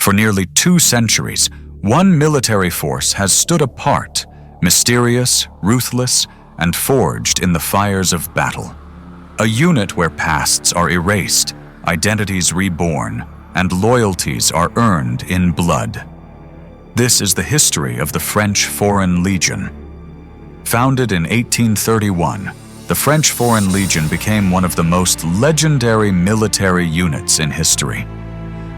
For nearly 2 centuries, one military force has stood apart, mysterious, ruthless, and forged in the fires of battle. A unit where pasts are erased, identities reborn, and loyalties are earned in blood. This is the history of the French Foreign Legion. Founded in 1831, the French Foreign Legion became one of the most legendary military units in history.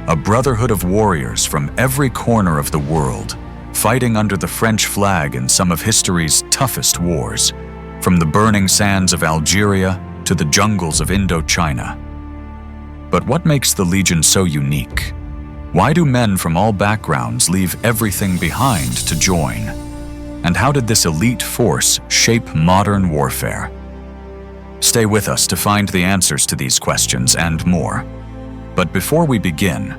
A brotherhood of warriors from every corner of the world, fighting under the French flag in some of history's toughest wars, from the burning sands of Algeria to the jungles of Indochina. But what makes the Legion so unique? Why do men from all backgrounds leave everything behind to join? And how did this elite force shape modern warfare? Stay with us to find the answers to these questions and more. But before we begin,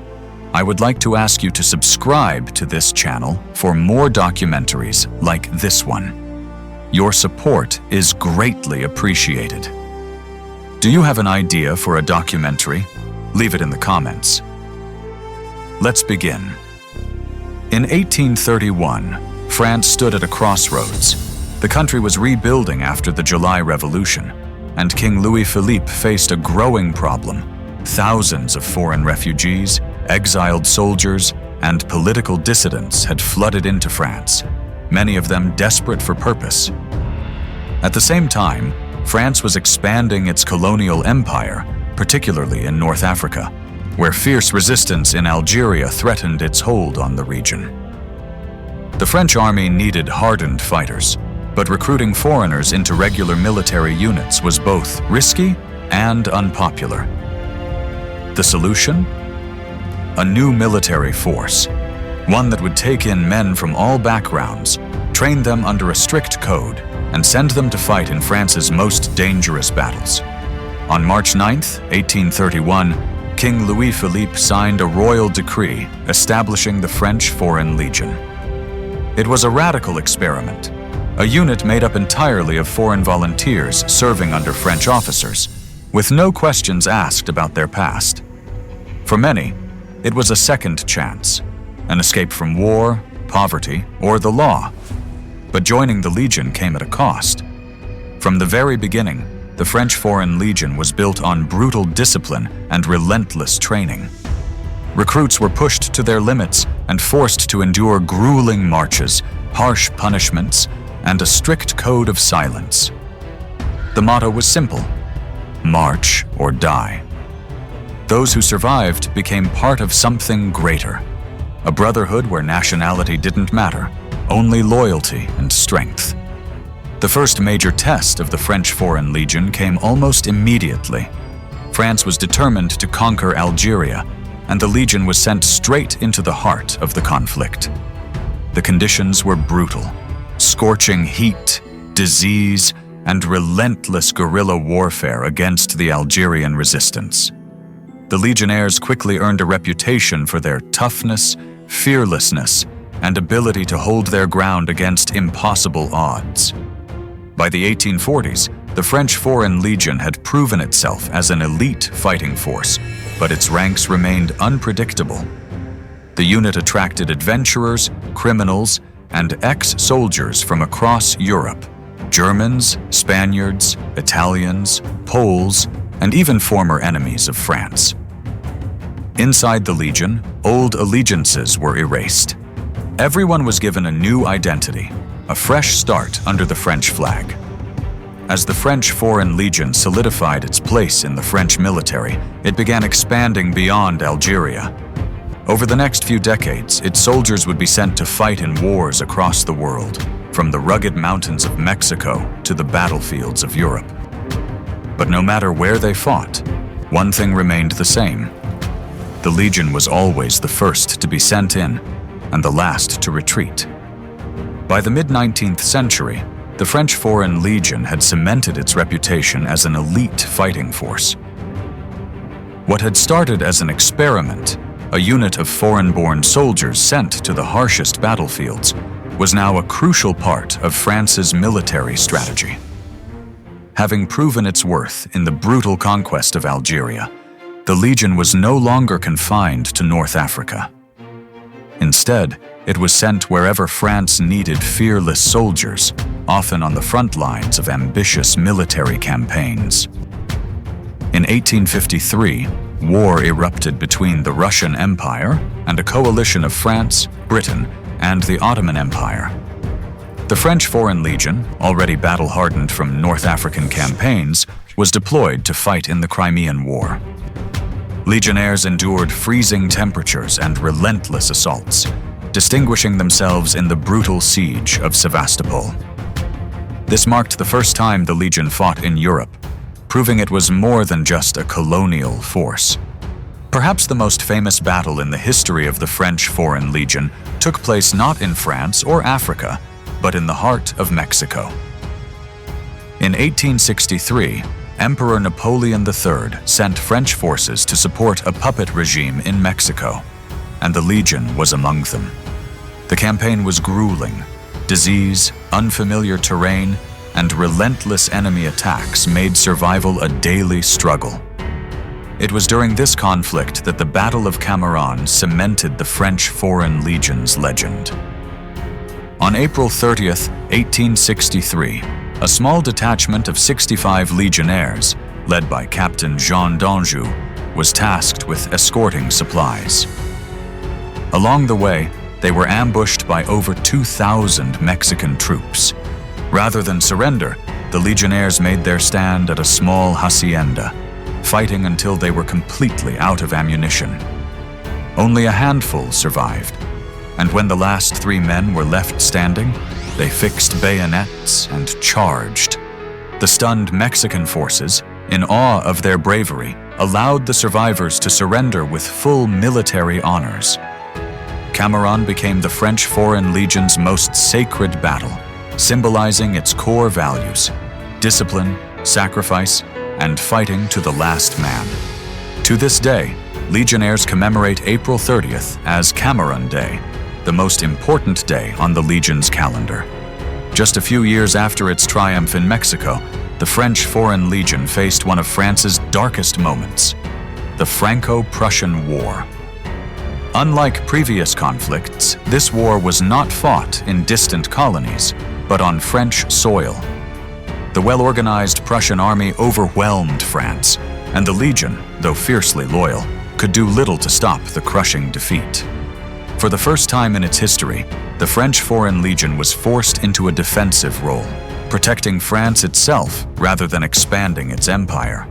I would like to ask you to subscribe to this channel for more documentaries like this one. Your support is greatly appreciated. Do you have an idea for a documentary? Leave it in the comments. Let's begin. In 1831, France stood at a crossroads. The country was rebuilding after the July Revolution, and King Louis-Philippe faced a growing problem. Thousands of foreign refugees, exiled soldiers, and political dissidents had flooded into France, many of them desperate for purpose. At the same time, France was expanding its colonial empire, particularly in North Africa, where fierce resistance in Algeria threatened its hold on the region. The French army needed hardened fighters, but recruiting foreigners into regular military units was both risky and unpopular. The solution? A new military force, one that would take in men from all backgrounds, train them under a strict code, and send them to fight in France's most dangerous battles. On March 9, 1831, King Louis-Philippe signed a royal decree establishing the French Foreign Legion. It was a radical experiment, a unit made up entirely of foreign volunteers serving under French officers, with no questions asked about their past. For many, it was a second chance, an escape from war, poverty, or the law. But joining the Legion came at a cost. From the very beginning, the French Foreign Legion was built on brutal discipline and relentless training. Recruits were pushed to their limits and forced to endure grueling marches, harsh punishments, and a strict code of silence. The motto was simple: march or die. Those who survived became part of something greater, a brotherhood where nationality didn't matter, only loyalty and strength. The first major test of the French Foreign Legion came almost immediately. France was determined to conquer Algeria, and the Legion was sent straight into the heart of the conflict. The conditions were brutal: scorching heat, disease, and relentless guerrilla warfare against the Algerian resistance. The Legionnaires quickly earned a reputation for their toughness, fearlessness, and ability to hold their ground against impossible odds. By the 1840s, the French Foreign Legion had proven itself as an elite fighting force, but its ranks remained unpredictable. The unit attracted adventurers, criminals, and ex-soldiers from across Europe: Germans, Spaniards, Italians, Poles, and even former enemies of France. Inside the Legion, old allegiances were erased. Everyone was given a new identity, a fresh start under the French flag. As the French Foreign Legion solidified its place in the French military, it began expanding beyond Algeria. Over the next few decades, its soldiers would be sent to fight in wars across the world, from the rugged mountains of Mexico to the battlefields of Europe. But no matter where they fought, one thing remained the same. The Legion was always the first to be sent in and the last to retreat. By the mid-19th century, the French Foreign Legion had cemented its reputation as an elite fighting force. What had started as an experiment, a unit of foreign-born soldiers sent to the harshest battlefields, was now a crucial part of France's military strategy. Having proven its worth in the brutal conquest of Algeria, the Legion was no longer confined to North Africa. Instead, it was sent wherever France needed fearless soldiers, often on the front lines of ambitious military campaigns. In 1853, war erupted between the Russian Empire and a coalition of France, Britain, and the Ottoman Empire. The French Foreign Legion, already battle-hardened from North African campaigns, was deployed to fight in the Crimean War. Legionnaires endured freezing temperatures and relentless assaults, distinguishing themselves in the brutal siege of Sevastopol. This marked the first time the Legion fought in Europe, proving it was more than just a colonial force. Perhaps the most famous battle in the history of the French Foreign Legion took place not in France or Africa, but in the heart of Mexico. In 1863, Emperor Napoleon III sent French forces to support a puppet regime in Mexico, and the Legion was among them. The campaign was grueling. Disease, unfamiliar terrain, and relentless enemy attacks made survival a daily struggle. It was during this conflict that the Battle of Cameroon cemented the French Foreign Legion's legend. On April 30th, 1863, a small detachment of 65 Legionnaires, led by Captain Jean d'Anjou, was tasked with escorting supplies. Along the way, they were ambushed by over 2,000 Mexican troops. Rather than surrender, the Legionnaires made their stand at a small hacienda, fighting until they were completely out of ammunition. Only a handful survived, and when the last 3 men were left standing, they fixed bayonets and charged. The stunned Mexican forces, in awe of their bravery, allowed the survivors to surrender with full military honors. Cameroon became the French Foreign Legion's most sacred battle, symbolizing its core values: discipline, sacrifice, and fighting to the last man. To this day, Legionnaires commemorate April 30th as Cameroon Day, the most important day on the Legion's calendar. Just a few years after its triumph in Mexico, the French Foreign Legion faced one of France's darkest moments: the Franco-Russian War. Unlike previous conflicts, this war was not fought in distant colonies, but on French soil. The well-organized Prussian army overwhelmed France, and the Legion, though fiercely loyal, could do little to stop the crushing defeat. For the first time in its history, the French Foreign Legion was forced into a defensive role, protecting France itself rather than expanding its empire.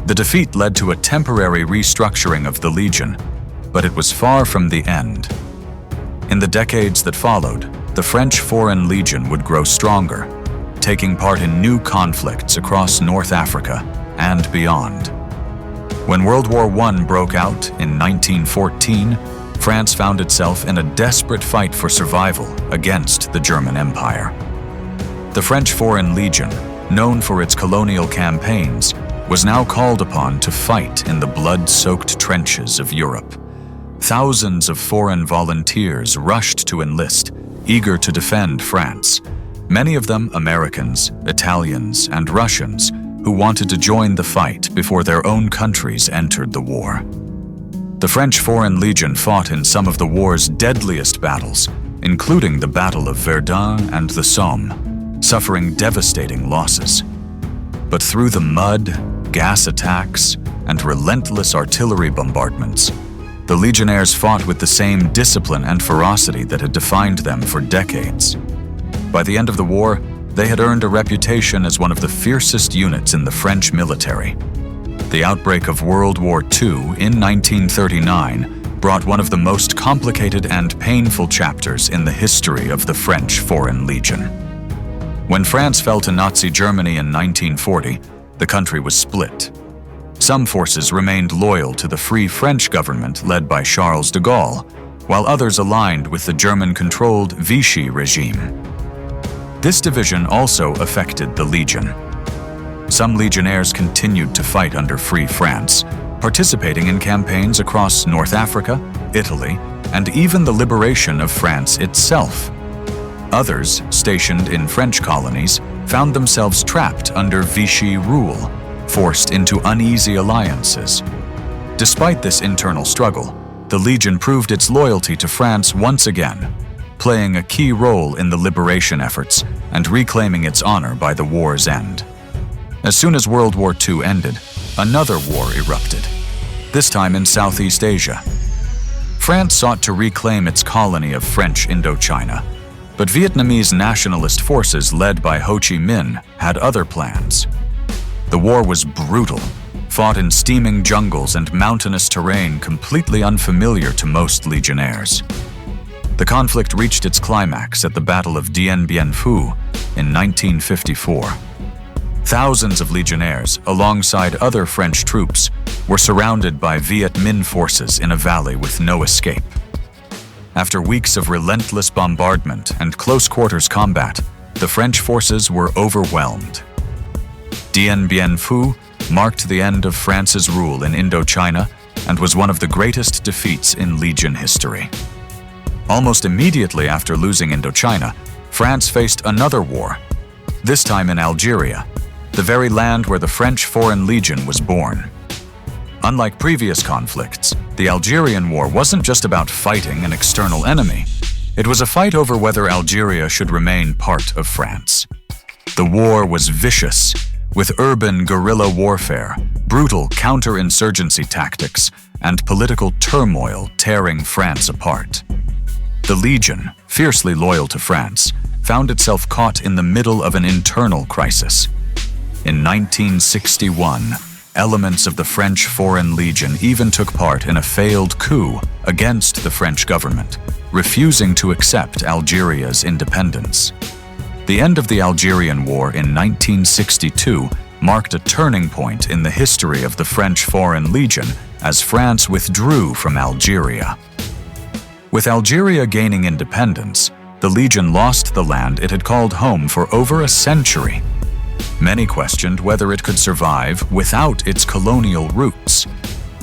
The defeat led to a temporary restructuring of the Legion, but it was far from the end. In the decades that followed, the French Foreign Legion would grow stronger, taking part in new conflicts across North Africa and beyond. When World War I broke out in 1914, France found itself in a desperate fight for survival against the German Empire. The French Foreign Legion, known for its colonial campaigns, was now called upon to fight in the blood-soaked trenches of Europe. Thousands of foreign volunteers rushed to enlist, eager to defend France. Many of them Americans, Italians, and Russians who wanted to join the fight before their own countries entered the war. The French Foreign Legion fought in some of the war's deadliest battles, including the Battle of Verdun and the Somme, suffering devastating losses. But through the mud, gas attacks, and relentless artillery bombardments, the Legionnaires fought with the same discipline and ferocity that had defined them for decades. By the end of the war, they had earned a reputation as one of the fiercest units in the French military. The outbreak of World War II in 1939 brought one of the most complicated and painful chapters in the history of the French Foreign Legion. When France fell to Nazi Germany in 1940, the country was split. Some forces remained loyal to the Free French government led by Charles de Gaulle, while others aligned with the German-controlled Vichy regime. This division also affected the Legion. Some Legionnaires continued to fight under Free France, participating in campaigns across North Africa, Italy, and even the liberation of France itself. Others, stationed in French colonies, found themselves trapped under Vichy rule, forced into uneasy alliances. Despite this internal struggle, the Legion proved its loyalty to France once again, playing a key role in the liberation efforts and reclaiming its honor by the war's end. As soon as World War II ended, another war erupted, this time in Southeast Asia. France sought to reclaim its colony of French Indochina, but Vietnamese nationalist forces led by Ho Chi Minh had other plans. The war was brutal, fought in steaming jungles and mountainous terrain completely unfamiliar to most Legionnaires. The conflict reached its climax at the Battle of Dien Bien Phu in 1954. Thousands of Legionnaires, alongside other French troops, were surrounded by Viet Minh forces in a valley with no escape. After weeks of relentless bombardment and close-quarters combat, the French forces were overwhelmed. Dien Bien Phu marked the end of France's rule in Indochina and was one of the greatest defeats in Legion history. Almost immediately after losing Indochina, France faced another war, this time in Algeria, the very land where the French Foreign Legion was born. Unlike previous conflicts, the Algerian War wasn't just about fighting an external enemy. It was a fight over whether Algeria should remain part of France. The war was vicious, with urban guerrilla warfare, brutal counterinsurgency tactics, and political turmoil tearing France apart. The Legion, fiercely loyal to France, found itself caught in the middle of an internal crisis. In 1961, elements of the French Foreign Legion even took part in a failed coup against the French government, refusing to accept Algeria's independence. The end of the Algerian War in 1962 marked a turning point in the history of the French Foreign Legion as France withdrew from Algeria. With Algeria gaining independence, the Legion lost the land it had called home for over a century. Many questioned whether it could survive without its colonial roots.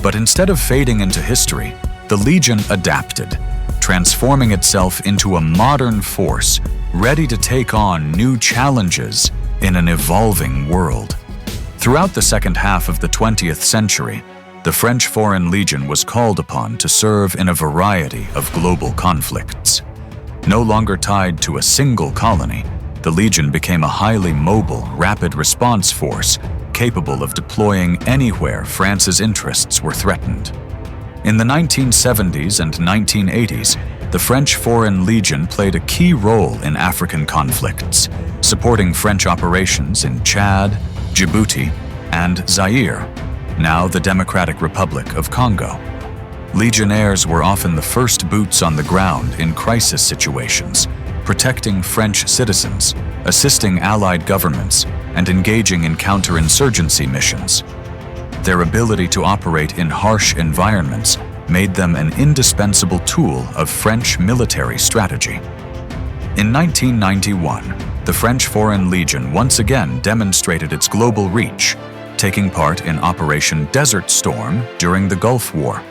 But instead of fading into history, the Legion adapted, transforming itself into a modern force ready to take on new challenges in an evolving world. Throughout the second half of the 20th century, the French Foreign Legion was called upon to serve in a variety of global conflicts. No longer tied to a single colony, the Legion became a highly mobile, rapid response force capable of deploying anywhere France's interests were threatened. In the 1970s and 1980s, the French Foreign Legion played a key role in African conflicts, supporting French operations in Chad, Djibouti, and Zaire, now the Democratic Republic of Congo. Legionnaires were often the first boots on the ground in crisis situations, protecting French citizens, assisting allied governments, and engaging in counterinsurgency missions. Their ability to operate in harsh environments made them an indispensable tool of French military strategy. In 1991, the French Foreign Legion once again demonstrated its global reach, taking part in Operation Desert Storm during the Gulf War.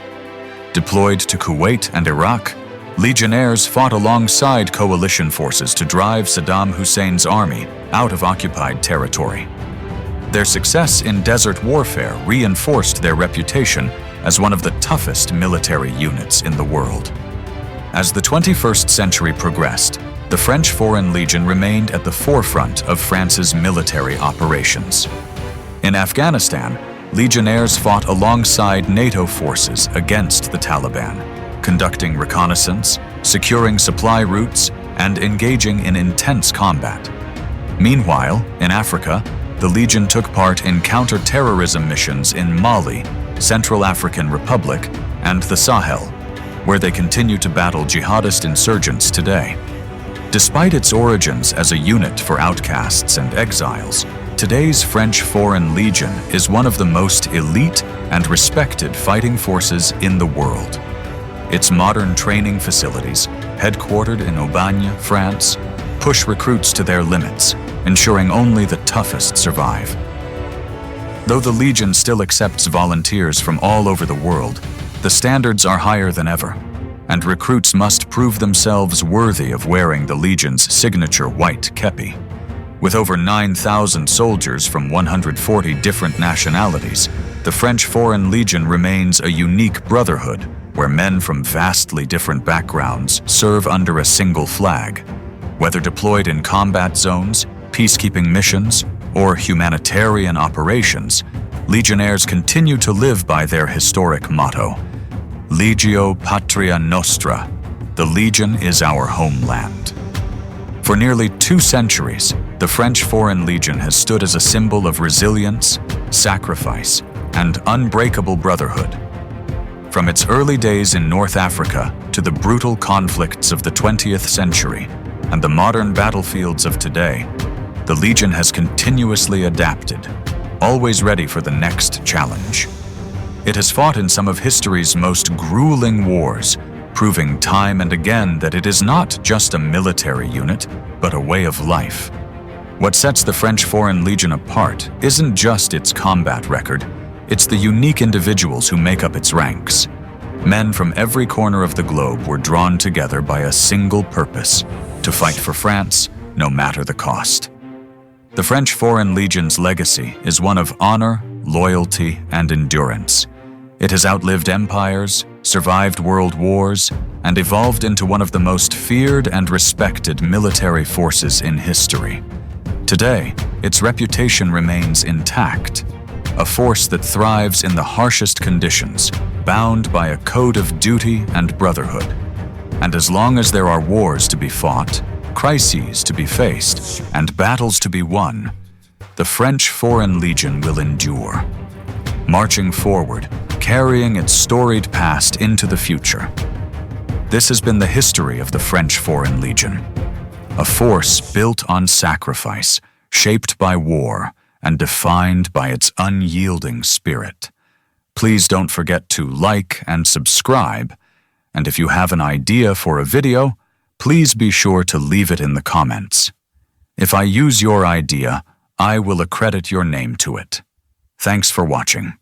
Deployed to Kuwait and Iraq, Legionnaires fought alongside coalition forces to drive Saddam Hussein's army out of occupied territory. Their success in desert warfare reinforced their reputation as one of the toughest military units in the world. As the 21st century progressed, the French Foreign Legion remained at the forefront of France's military operations. In Afghanistan, Legionnaires fought alongside NATO forces against the Taliban, conducting reconnaissance, securing supply routes, and engaging in intense combat. Meanwhile, in Africa, the Legion took part in counter-terrorism missions in Mali, Central African Republic, and the Sahel, where they continue to battle jihadist insurgents today. Despite its origins as a unit for outcasts and exiles, today's French Foreign Legion is one of the most elite and respected fighting forces in the world. Its modern training facilities, headquartered in Aubagne, France, push recruits to their limits, ensuring only the toughest survive. Though the Legion still accepts volunteers from all over the world, the standards are higher than ever, and recruits must prove themselves worthy of wearing the Legion's signature white kepi. With over 9,000 soldiers from 140 different nationalities, the French Foreign Legion remains a unique brotherhood where men from vastly different backgrounds serve under a single flag. Whether deployed in combat zones, peacekeeping missions, or humanitarian operations, Legionnaires continue to live by their historic motto, Legio Patria Nostra, the Legion is our homeland. For nearly 2 centuries, the French Foreign Legion has stood as a symbol of resilience, sacrifice, and unbreakable brotherhood. From its early days in North Africa to the brutal conflicts of the 20th century and the modern battlefields of today, the Legion has continuously adapted, always ready for the next challenge. It has fought in some of history's most grueling wars, proving time and again that it is not just a military unit, but a way of life. What sets the French Foreign Legion apart isn't just its combat record, it's the unique individuals who make up its ranks. Men from every corner of the globe were drawn together by a single purpose, to fight for France, no matter the cost. The French Foreign Legion's legacy is one of honor, loyalty, and endurance. It has outlived empires, survived world wars, and evolved into one of the most feared and respected military forces in history. Today, its reputation remains intact, a force that thrives in the harshest conditions, bound by a code of duty and brotherhood. And as long as there are wars to be fought, crises to be faced, and battles to be won, the French Foreign Legion will endure, marching forward, carrying its storied past into the future. This has been the history of the French Foreign Legion, a force built on sacrifice, shaped by war, and defined by its unyielding spirit. Please don't forget to like and subscribe, and if you have an idea for a video, please be sure to leave it in the comments. If I use your idea, I will accredit your name to it. Thanks for watching.